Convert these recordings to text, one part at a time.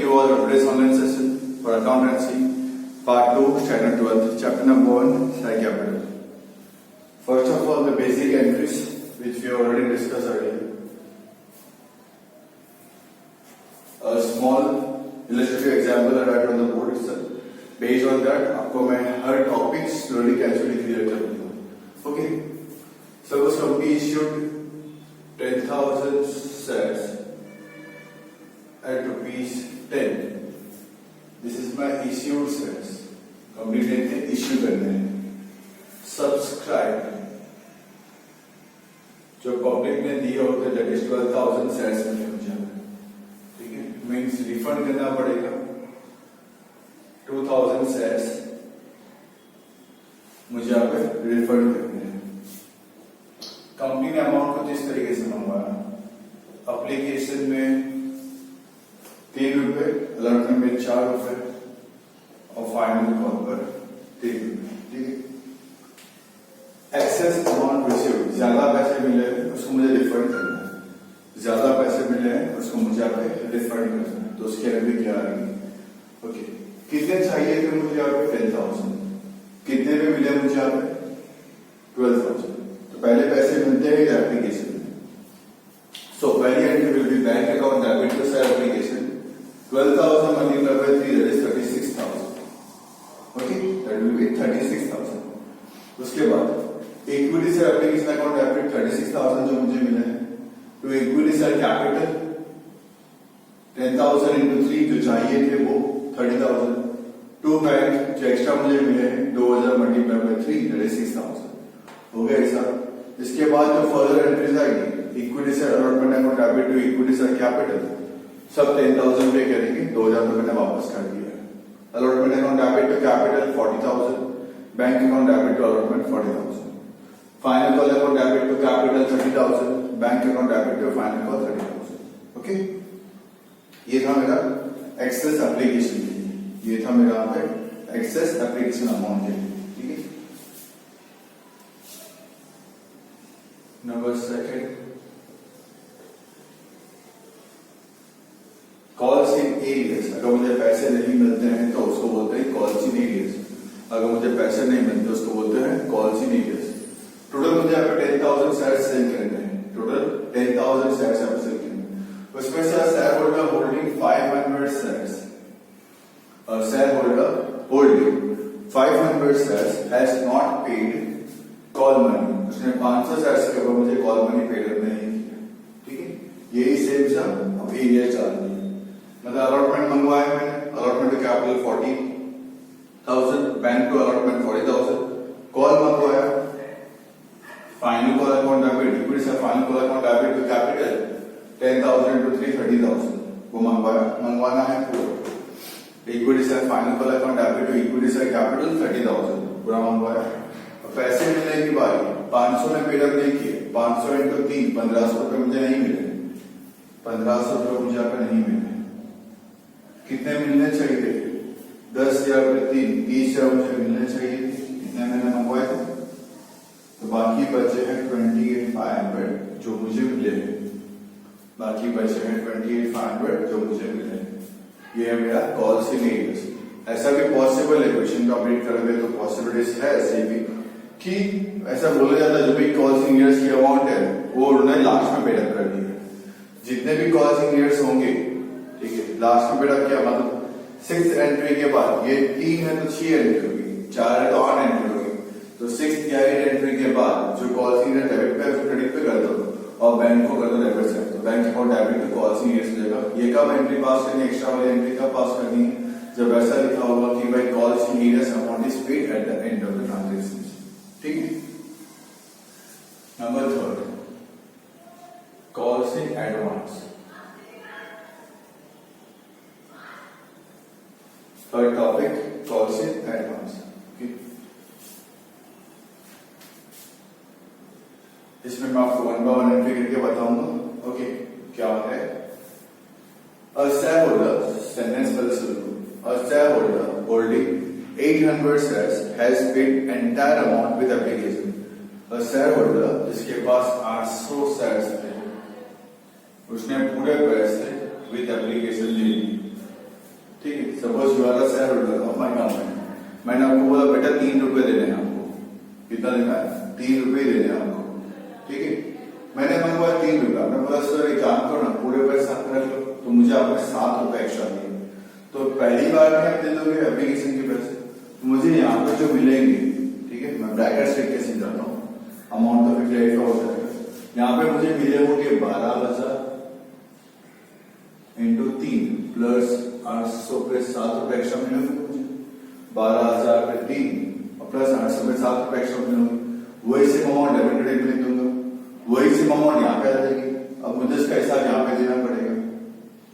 you all to today's online session for accountancy, part 2, standard 12th, chapter number 1, share capital. First of all, the basic entries which we already discussed earlier. A small illustrative example I write on the board itself. Based on that, आपको मैं हर topic slowly casually clear कर दूँगा. Okay. Suppose company issued 10,000 shares at rupees 10. This is my issued shares. Company ने issue करने हैं. Subscribe. जो public ने दिए होते that is 12,000 shares में मुझे, ठीक है? Means refund करना पड़ेगा. 2,000 shares मुझे यहाँ पे रिफंड करने हैं. कंपनी ने अमाउंट को इस तरीके से मंगवाया. एप्लीकेशन में 3 रुपए, अलॉटमेंट में 4 रुपए और फाइनल कॉल पर 3 रुपए. ठीक है. एक्सेस अमाउंट रिसीव्ड, ज्यादा पैसे मिले हैं उसको मुझे रिफंड करना है. ज्यादा पैसे मिले हैं उसको मुझे यहाँ पे रिफंड करना है. तो उसके लिए भी क्या आएगी? ओके. कितने चाहिए थे मुझे यहाँ पे? 10,000. कितने में मिले मुझे यहाँ पे? 12,000. तो पहले पैसे मिलते हैं एप्लीकेशन में. सो पहली entry will be bank account debit to share application. 12,000 multiplied by 3 that is 36,000. Okay, that will be 36,000. उसके बाद equity share application account debit 36,000 जो मुझे मिले हैं to equity share capital 10,000 into 3 जो चाहिए थे वो 30,000. टू बैंक जो एक्स्ट्रा मुझे मिले हैं 2,000 मल्टीप्लाइड बाय 3 दैट इज 6,000. हो गया ऐसा. इसके बाद जो फर्दर एंट्रीज आएगी equity share allotment account debit to equity share capital सब 10,000 पे करेंगे. 2,000 रुपए मैंने वापस कर दिया. Allotment account debit to capital 40,000. Bank account debit to allotment 40,000. Final call account debit to capital 30,000. Bank account debit to final call 30,000. Okay, ये था मेरा एक्सेस एप्लीकेशन. ये था मेरा यहाँ पे एक्सेस एप्लीकेशन अमाउंट के लिए. ठीक है. Number second, calls in arrears. अगर मुझे पैसे नहीं मिलते हैं तो उसको बोलते हैं कॉल्स इन एरियर्स. अगर मुझे पैसे नहीं मिलते उसको बोलते हैं कॉल्स इन एरियर्स. टोटल मुझे यहाँ पे 10,000 शेयर सेल करने हैं. टोटल 10,000 शेयर सेल करने हैं. उसमें से share holder holding 500 shares. Shareholder holding 500 shares has not paid call money. उसने 500 शेयर्स के ऊपर मुझे कॉल मनी पे करना नहीं किया. ठीक है. यही सेम सब अब एरिया चल रही है. मतलब अलॉटमेंट मंगवाया मैंने. Allotment to capital 40,000. Bank to allotment 40,000. Call मंगवाया. Final call account debit equity से final call account debit to capital 10,000 into 3 30,000 वो मंगवाना है पूरा. इक्विटी से final call account debit to equity share capital 30,000 पूरा मंगवाया. पैसे मिलने की बारी 500 में पेडअप नहीं किए. 500 into 3 1,500 रुपए मुझे नहीं मिले. 1,500 रुपए मुझे यहाँ पे नहीं मिले. कितने मिलने चाहिए थे? 10,000 रुपए 30,000 मुझे मिलने चाहिए थे. कितने मैंने मंगवाए थे? तो बाकी बचे हैं 28,500 जो मुझे मिले. बाकी बचे हैं 28,500 जो मुझे मिले. ये है मेरा कॉल्स इन एरियर्स. ऐसा भी पॉसिबल है क्वेश्चन कंप्लीट करोगे तो पॉसिबिलिटीज है ऐसे भी कि ऐसा बोला जाता है जो भी कॉल्स इन एरियर्स की अमाउंट है वो उन्होंने लास्ट में पेडअप कर दी है. जितने भी कॉल्स इन एरियर्स होंगे, ठीक है, लास्ट में पेडअप किया मतलब 6th एंट्री के बाद ये 3 है तो 6 एंट्री होगी. 4 है तो 8 एंट्री होगी. तो 6th या 8 एंट्री के बाद जो कॉल्स इन एरियर डेबिट पे क्रेडिट पे कर दो और बैंक को कर दो डेबिट से. तो bank account debit to calls in arrears मिलेगा. ये कब एंट्री पास करनी है? एक्स्ट्रा वाली एंट्री कब पास करनी है? जब ऐसा लिखा होगा कि भाई calls in arrears amount is paid eight the end of the transaction. ठीक है. Number 3, calls in advance. Third topic, calls in advance. इसमें मैं आपको 1 by 1 एंट्री करके बताऊंगा. ओके, क्या है? A shareholder, sentence पहले सुनो. A shareholder holding 800 shares has paid entire amount with application. A shareholder जिसके पास 800 शेयर्स थे उसने पूरे पैसे विद एप्लीकेशन ले ली. Suppose you are a shareholder of my company, मैंने आपको बोला बेटा 3 रुपए देने हैं आपको, कितना देना है? 3 रुपए देने हैं आपको, ठीक है। मैंने मंगवाया 3 रुपया, मैं बोला सर एक काम करो ना पूरे पैसा रख लो, तो मुझे आपने 7 रुपए एक्स्ट्रा दिए, तो पहली बार में आप दे दोगे एप्लीकेशन के पैसे, तो मुझे यहाँ पे जो मिलेंगे, ठीक है, मैं ब्रैकेट्स लिख के समझाता हूँ, अमाउंट तो फिर हो जाएगा। यहाँ पे मुझे मिले होंगे 12,000 इंटू 3 प्लस 800 पे 7 रुपए एक्स्ट्रा मिलेंगे मुझे, 12,000 पे 3 और प्लस 800 पे 7 रुपए एक्स्ट्रा मिलेंगे। वही सेम अमाउंट डेबिट क्रेडिट में लिख दूंगा, वही सेम अमाउंट यहाँ पे आ जाएगी। अब मुझे इसका हिसाब यहाँ पे देना पड़ेगा,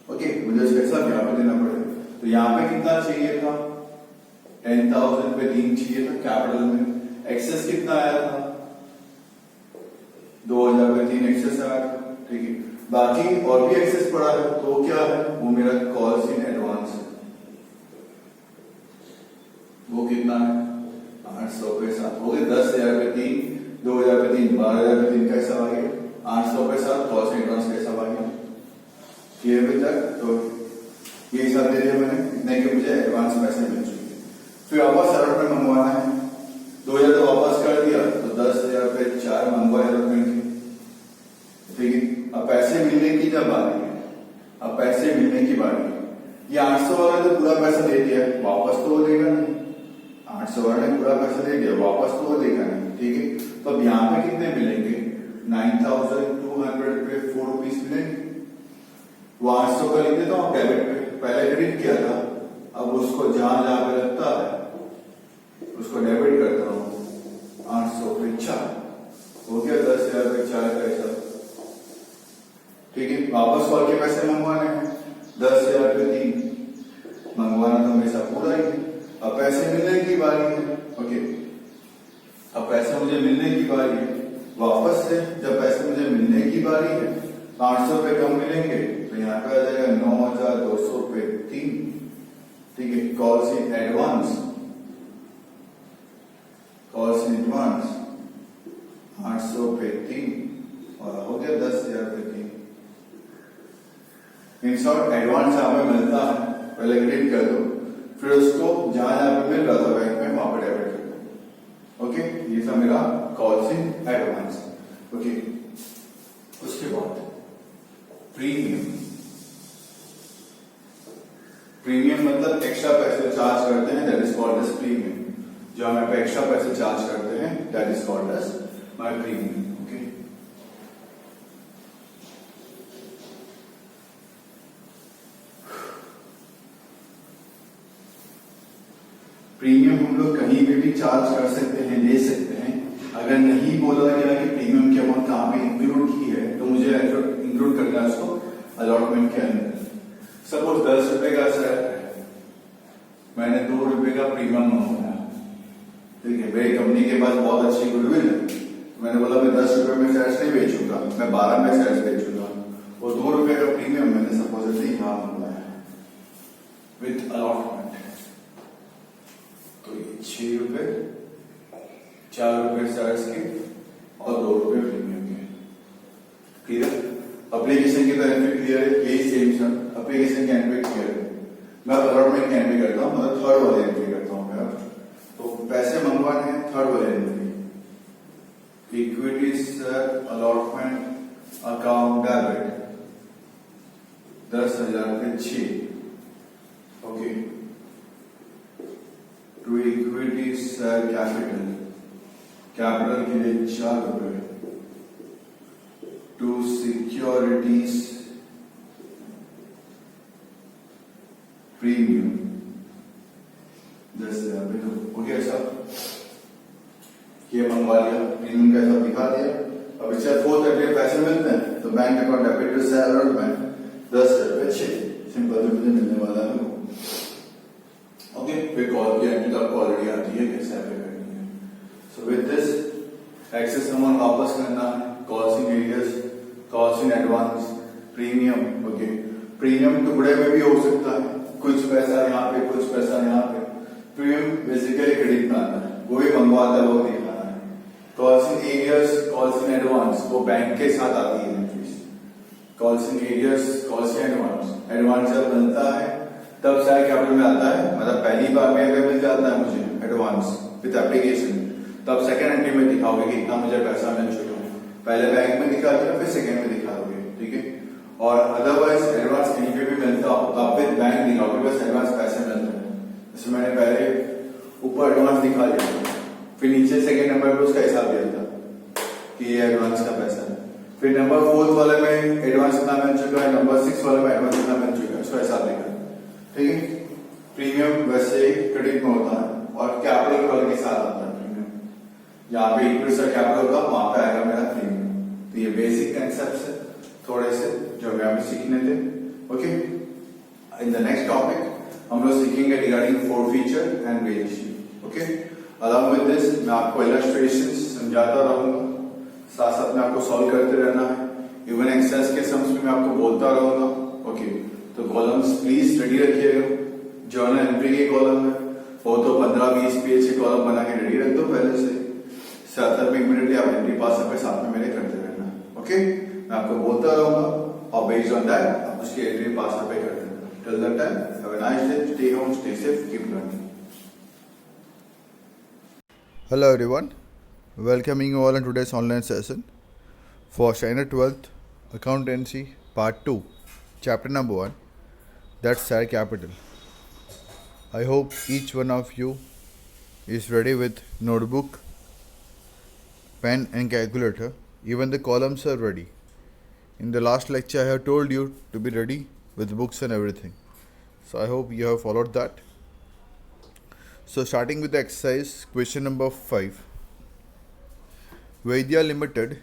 ओके, मुझे इसका हिसाब यहाँ पे देना पड़ेगा। तो यहाँ पे कितना चाहिए था? 10,000 पे 3 चाहिए था कैपिटल में, एक्सेस कितना आया था? 2,000 पे 3 एक्सेस आया था, ठीक है। बाकी और भी एक्सेस पड़ा है, तो क्या है? वो मेरा कॉल्स इन एडवांस है, वो कितना है? 800 पे 7 हो गए, 10,000 पे 3, 2,000 पे 3, 12,000 पे 3 कैसा आ गया? 800 पे 7 कॉल्स इन एडवांस कैसा आ गया? क्लियर अभी तक? तो ये हिसाब दे दिया मैंने, इतने के मुझे एडवांस पैसे मिल चुके हैं। फिर वापस सर्वर में मंगवाना है, 2,000 तो वापस कर दिया, तो 10,000 पे 4 मंगवाए रखेंगे, ठीक है। अब पैसे मिलने की जब बारी है, अब पैसे मिलने की बारी है, ये 800 वाला तो पूरा पैसा दे दिया, वापस तो वो देगा नहीं, 800 वाला ने पूरा पैसा दे दिया, वापस तो वो देगा नहीं, ठीक है। तो अब यहाँ पे कितने मिलेंगे? 9,200 पे 4 रुपीज मिलेंगे। वो 800 का लिख देता हूँ डेबिट पे, पहले क्रेडिट किया था, अब उसको जहां जहां पे लगता है उसको डेबिट करता हूँ। 800 पे 4 हो गया, 10,000 पे 4 का हिसाब, ठीक है। वापस कॉल के पैसे मंगवाने हैं, 10,000 पे 3 मंगवाना तो हमेशा पूरा ही है। अब पैसे मिलने की बारी है, ओके, अब पैसे मुझे मिलने की बारी है। वापस से जब पैसे मुझे मिलने की बारी है, 800 पे कम मिलेंगे, तो यहाँ पे आ जाएगा 9,200 पे 3, ठीक है। Calls in advance, calls in advance 800 पे 3 और हो गया 10,000 पे 3। इन शॉर्ट एडवांस हमें मिलता है, पहले क्रेडिट कर दो, फिर उसको जहां जहां पे मिल रहा था बैंक में वहां पर डेबिट कर दो, ओके। ये था मेरा कॉल्स इन एडवांस, ओके। उसके बाद प्रीमियम, प्रीमियम मतलब एक्स्ट्रा पैसे चार्ज करते हैं, that is called as premium. जो हमें पे एक्स्ट्रा पैसे चार्ज करते हैं, that is called as my premium, okay. Premium हम लोग कहीं भी चार्ज कर सकते हैं, ले सकते हैं। अगर नहीं बोला गया कि प्रीमियम की अमाउंट कहां पे इंक्लूड की है, तो मुझे इंक्लूड करना है उसको अलॉटमेंट के अंदर। सपोज 10 रुपए का शेयर है, मैंने 2 रुपए का प्रीमियम मंगवाया, ठीक है। मेरी कंपनी के पास बहुत अच्छी गुडविल है, मैंने बोला मैं 10 रुपए में शेयर्स नहीं बेचूंगा, मैं 12 में शेयर्स बेचूंगा। वो 2 रुपए का प्रीमियम मैंने सपोजिटली यहां मंगवाया विथ अलॉटमेंट, तो ये 6 रुपए, 4 रुपए शेयर्स के और 2 रुपए प्रीमियम के, क्लियर। एप्लीकेशन की तो एंट्री क्लियर है, यही सेम सर एप्लीकेशन की एंट्री क्लियर है। मैं अलॉटमेंट की एंट्री करता हूँ, मतलब थर्ड वाली एंट्री करता हूँ मैं। तो पैसे मंगवाने हैं, थर्ड वाली entry, equity share allotment account debit 10,000 पे 6, okay, to equity share capital, capital के लिए 4 रुपए, टू सिक्योरिटीज प्रीमियम 10,000 पे 2, हो गया सब। ये मंगवा लिया, प्रीमियम का सब दिखा दिया। अब इससे 430 पैसे मिलते हैं, तो bank account debit to salary allotment 10,000 पे 6, सिंपल जो मुझे मिलने वाला है वो, ओके। फिर कॉल की एंट्री तो आपको ऑलरेडी आती है कैसे पे करनी है। So with this excess amount वापस करना है, calls in arrears, calls in advance, premium, okay. Premium टुकड़े में भी हो सकता है, कुछ पैसा यहाँ पे कुछ पैसा यहाँ पे। प्रीमियम बेसिकली क्रेडिट में आता है, वो भी मंगवाता है, वो दिखाना है। Calls in arrears, calls in advance, वो बैंक के साथ आती है entries. Calls in arrears, calls in advance, advance जब बनता है तब शेयर कैपिटल में आता है, मतलब पहली बार में अगर मिल जाता है मुझे एडवांस विद एप्लीकेशन, तब सेकंड एंट्री में दिखाओगे कि इतना मुझे पैसा मिल चुका है। पहले बैंक में दिखा दिया, फिर सेकंड में दिखाओगे, ठीक है। और अदरवाइज एडवांस कहीं पे भी मिलता हो तो आप फिर बैंक दिखाओगे, बस एडवांस पैसे मिलते हैं। जैसे मैंने पहले ऊपर एडवांस दिखा दिया, फिर नीचे सेकंड नंबर पे उसका हिसाब दिया था कि ये एडवांस का पैसा है। फिर नंबर 4 वाले में एडवांस कितना मिल चुका है, नंबर 6 वाले में एडवांस कितना मिल चुका है, उसका हिसाब लिखा, ठीक है। प्रीमियम वैसे क्रेडिट में होता है और कैपिटल वाले के साथ आता है प्रीमियम। यहाँ पे इक्विटी शेयर कैपिटल होगा, वहां पे आएगा मेरा प्रीमियम। तो ये बेसिक कंसेप्ट है थोड़े से जो हमें अभी सीखने थे, okay. In the next topic हम लोग सीखेंगे regarding four feature and balance sheet, okay. Along with this मैं आपको इलस्ट्रेशंस समझाता रहूंगा, साथ साथ में आपको सॉल्व करते रहना है। इवन एक्सरसाइज के सम्स में मैं आपको बोलता रहूंगा, ओके। तो कॉलम्स प्लीज रेडी रखिएगा, जर्नल एंट्री के कॉलम में हो तो 15-20 पेज के कॉलम बना के रेडी रख दो पहले से, साथ में इमीडिएटली आप एंट्री पास पे साथ में मेरे करते रहना, ओके। मैं आपको बोलता रहूंगा और बेस्ड ऑन दैट आप उसकी एंट्री पास पे करते रहना। Till that time have a nice day, stay home, stay safe, keep learning. Hello everyone, welcoming you all in today's online session for Standard 12th Accountancy Part 2, Chapter number 1, that's Share Capital. I hope each one of you is ready with notebook, pen and calculator. Even the columns are ready. In the last lecture I have told you to be ready with books and everything. So I hope you have followed that. So starting with the exercise, question number 5. Vaidya Limited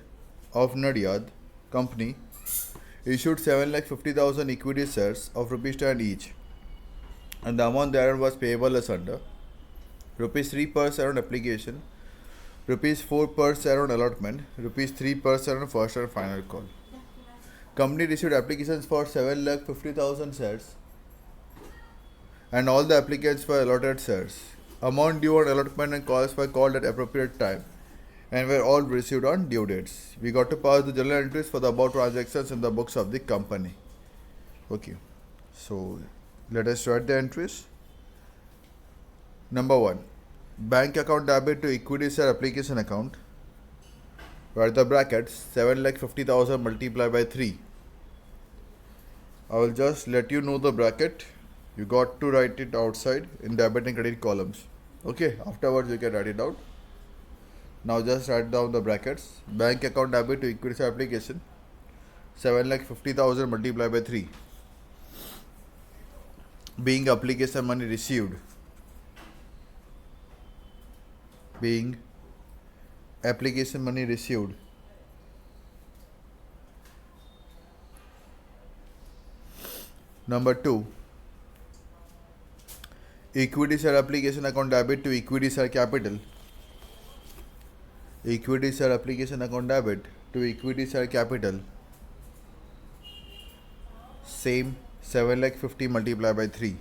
of Nadiad Company issued 7,50,000 equity shares of rupees 10 each, and the amount thereon was payable as under: rupees 3 per share on application, rupees 4 per share on allotment, rupees 3 per share on first and final call. Company received applications for 7,50,000 shares, and all the applicants were allotted shares. Amount due on allotment and calls were called at appropriate time and were all received on due dates. We got to pass the journal entries for the above transactions in the books of the company. Okay, so let us write the entries. Number 1, bank account debit to equity share application account. Write the brackets 7,50,000 multiplied by 3. I will just let you know the bracket. You got to write it outside in debit and credit columns. Okay, afterwards you can write it out. Now just write down the brackets. Bank account debit to equity share application 7,50,000 multiplied by 3. Being application money received. Being application money received. Number 2, equity share application account debit to equity share capital. Equity share application account debit to equity share capital. Same 7,50,000 multiplied by 3.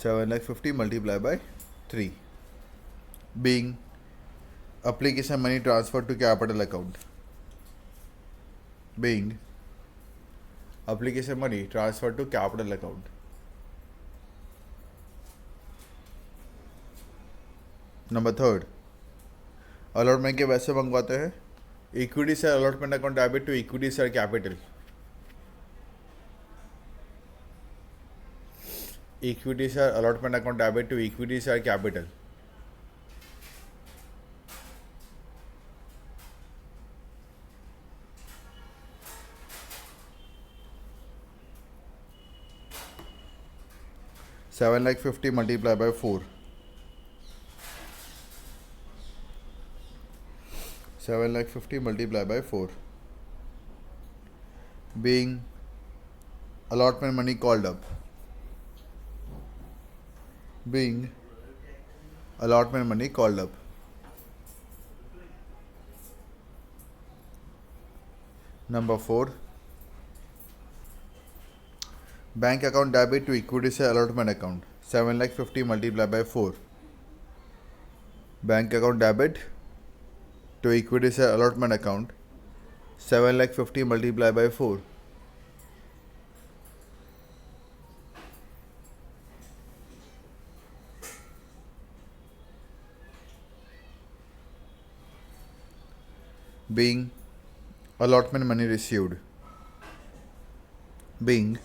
7,50,000 multiplied by 3. Being application money transferred to capital account. Being application money transferred to capital account. Number 3, allotment के पैसे मंगवाते हैं. Equity share allotment account debit to equity share capital. Equity share allotment account debit to equity share capital. $7,50,000 multiplied by 4. 7,50,000 multiplied by 4. Being allotment money called up. Being allotment money called up. Number 4, bank account debit to equity share allotment account 7,50,000 multiplied by 4. Bank account debit to equity share allotment account 7,50,000 multiplied by 4. being allotment money received, being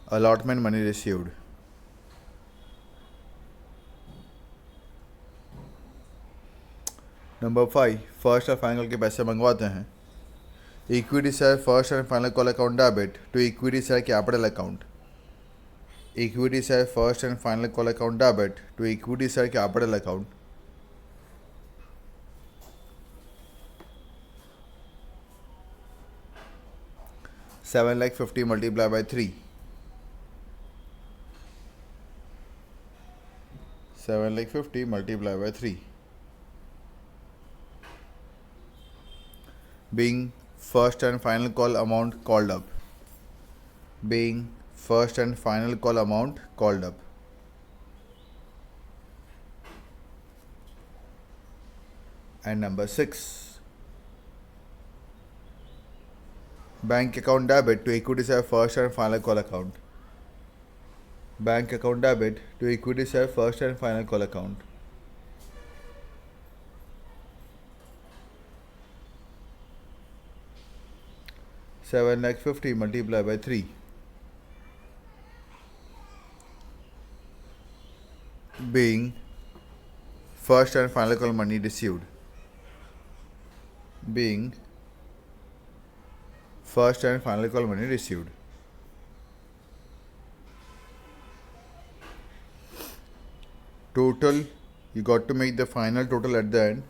allotment money received. Number 5, first और final के पैसे मंगवाते हैं. Equity share first and final call account debit to equity share capital account. Equity share first and final call account debit to equity share capital account. $750,000 multiplied by 3. 750,000 multiplied by 3. Being first and final call amount called up. Being first and final call amount called up. And number 6. Bank account debit to equity share first and final call account. Bank account debit to equity share first and final call account. $750,000 multiplied by 3. Being first and final call money received. Being first and final call money received. Total, you got to make the final total at the end.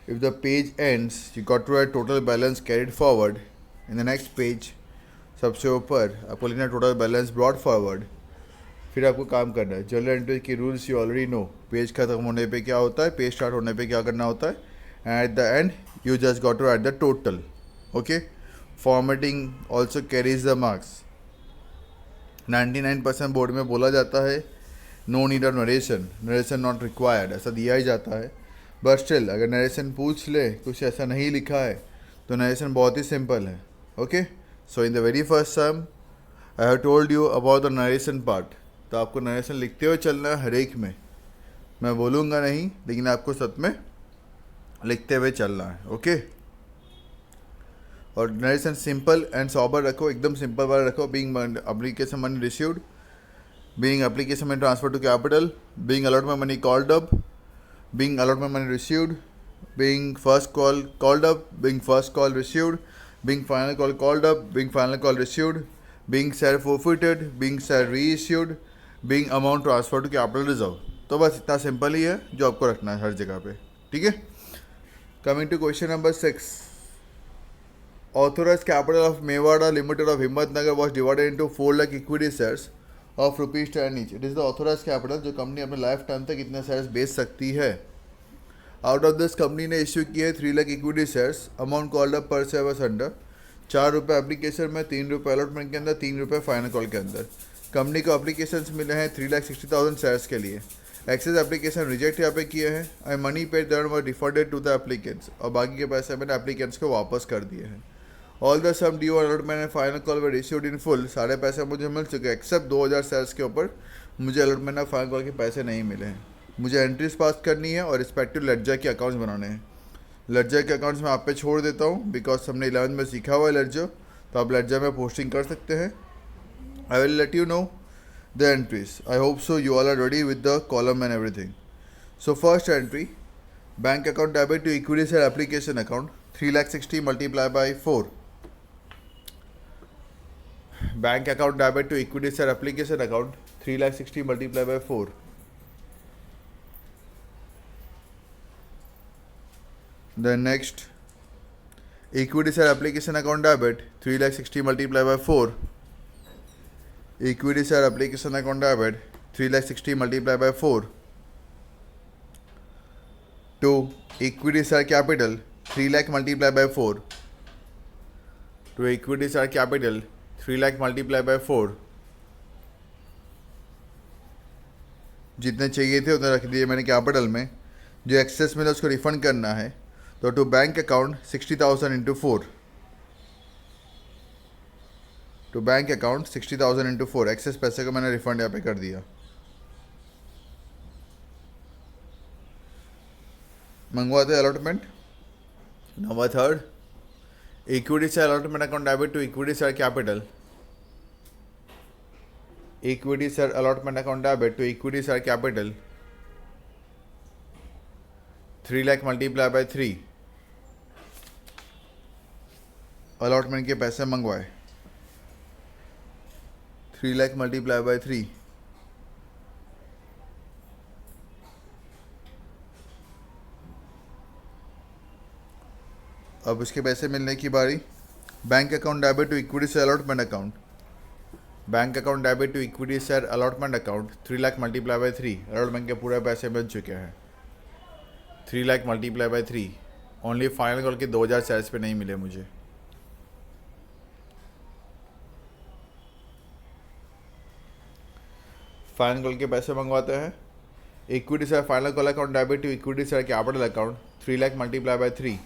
If the page ends, you got to write total balance carried forward. In the next page, सबसे ऊपर आपको लिखना total balance brought forward. फिर आपको काम करना है. Journal entry की rules you already know. Page खत्म होने पे क्या होता है, पेज स्टार्ट होने पे क्या करना होता है, and at the end you just got to write the total. Okay. Formatting also carries the marks. 99% board में बोला जाता है no need of narration, narration not required, ऐसा दिया ही जाता है. बट स्टिल अगर नरेशन पूछ ले, कुछ ऐसा नहीं लिखा है, तो नरेशन बहुत ही सिंपल है. Okay. So in the very first sum I have told you about the narration part. तो आपको नरेशन लिखते हुए चलना है हर एक में. मैं बोलूँगा नहीं, लेकिन आपको सच में लिखते हुए चलना है. ओके. और नरेशन सिंपल एंड सॉबर रखो, एकदम सिंपल वाला रखो. Being application money received, being application money transfer to capital, being allotment money called up, being allotment money received, being first call called up, being first call received, being final call called up, being final call received, being share forfeited, being share reissued, being amount transfer to capital reserve. तो बस इतना simple ही है जो आपको रखना है हर जगह पे. ठीक है. Coming to question number 6. Authorized capital of Mewada Limited of Himmatnagar was divided into 4 lakh equity shares of ₹10 each. It is the authorized capital जो कंपनी अपने लाइफ टाइम तक इतने शेयर्स बेच सकती है. आउट ऑफ दिस कंपनी ने issue किए 3 lakh equity shares. Amount called up पर शेयर वाज अंडर ₹4 एप्लीकेशन में, ₹3 अलॉटमेंट के अंदर, ₹3 फाइनल कॉल के अंदर. कंपनी को एप्लीकेशंस मिले हैं 3,60,000 शेयर्स के लिए. एक्सेस एप्लीकेशन रिजेक्ट यहाँ पे किए हैं. I money paid then were refunded to the applicants, और बाकी के पैसे मैंने एप्लीकेंट्स को वापस कर दिए हैं. All the sum due allotment and final call were issued in full. सारे पैसे मुझे मिल चुके हैं एक्सेप्ट 2,000 शेयर्स के ऊपर मुझे अलॉटमेंट और फाइनल कॉल के पैसे नहीं मिले हैं. मुझे एंट्रीज पास करनी है और रिस्पेक्टिव लेडजर के अकाउंट्स बनाने हैं. लेडजर के अकाउंट्स मैं आप पे छोड़ देता हूँ बिकॉज हमने 11th में सीखा हुआ है लेडजर, तो आप लेडजर में पोस्टिंग कर सकते हैं. I will let you know the entries. I hope so you all are ready with the column and everything. So first entry, bank account debit to equity share application account 3,60,000 multiplied by 4. Bank account debit to equity share application account 3,60,000 multiplied by 4. Then next, equity share application account debit 3,60,000 multiplied by 4. Equity share application account debit 3,60,000 multiplied by 4 to equity share capital 3 lakh multiplied by 4 to equity share capital 3 lakh multiplied by 4. जितने चाहिए थे उतने रख दिए मैंने capital में. जो access में था उसको रिफंड करना है, तो to bank account 60,000 into 4. To bank account 60,000 into 4. Excess पैसे को मैंने रिफंड यहाँ पे कर दिया. मंगवाते allotment. Number third, equity share allotment account debit to equity share capital. Equity share allotment account debit to equity share capital. 3 lakh multiply by 3. Allotment के पैसे मंगवाए. 3 lakh multiply by 3. अब इसके पैसे मिलने की बारी. Bank account debit to equity share allotment account. Bank account debit to equity share allotment account 3 lakh multiply by 3. Allotment के पूरे पैसे मिल चुके हैं. 3 lakh multiply by 3. Only final call के 2000 शेयर्स पे नहीं मिले मुझे. फाइनल कॉल के पैसे मंगवाते हैं. Equity share final call account debit to equity share capital account 3 lakh multiply by 3.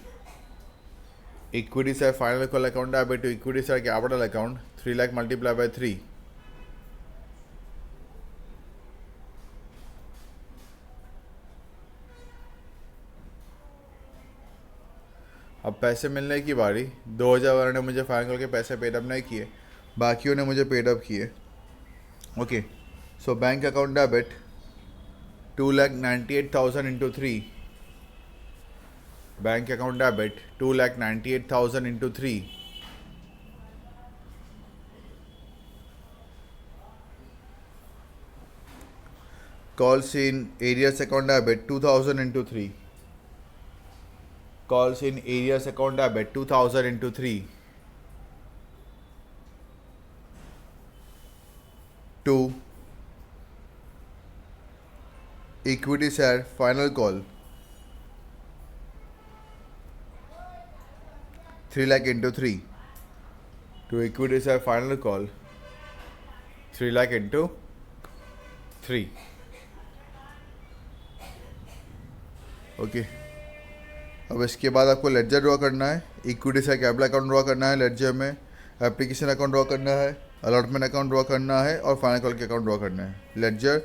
Equity share final call account debit to equity share capital account 3 lakh multiply by 3. अब पैसे मिलने की बारी. 2000 वाले ने मुझे फाइनल कॉल के पैसे पेडअप नहीं किए, बाकियों ने मुझे पेडअप किए. Okay, so bank account debit 2,98,000 into 3. Bank account debit 2,98,000 into 3. Calls in areas account debit 2,000 into 3. Calls in areas account debit 2,000 into 3. 2. Equity share final call 3 lakh into 3. To equity share final call 3 lakh into 3. Okay, अब इसके बाद आपको ledger draw करना है. Equity share capital account draw करना है ledger में. Application account draw करना है. अलॉटमेंट अकाउंट ड्रॉ करना है और फाइनल कॉल के अकाउंट ड्रॉ करना है. Ledger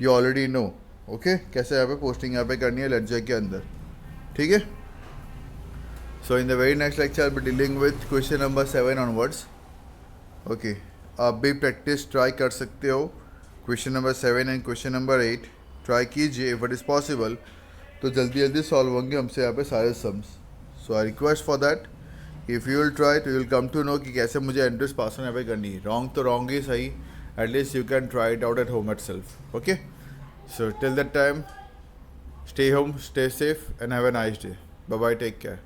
you already know. Okay, कैसे यहाँ पे पोस्टिंग यहाँ पे करनी है लेडजर के अंदर. ठीक है. So in the very next lecture be dealing with question number 7 onwards. Okay, आप भी प्रैक्टिस ट्राई कर सकते हो. Question number 7 and question number 8 try कीजिए. इफ इट इज़ पॉसिबल तो जल्दी जल्दी सॉल्व होंगे हमसे यहाँ पे सारे sums. So I request for that if you will try तो you will come to know कि कैसे मुझे एंट्रेंस पास यहाँ पे करनी है. रॉन्ग तो रॉन्ग ही सही, at least you can try it out at home at self. Okay, so till that time stay home, stay safe and have a nice day. Bye bye, take care.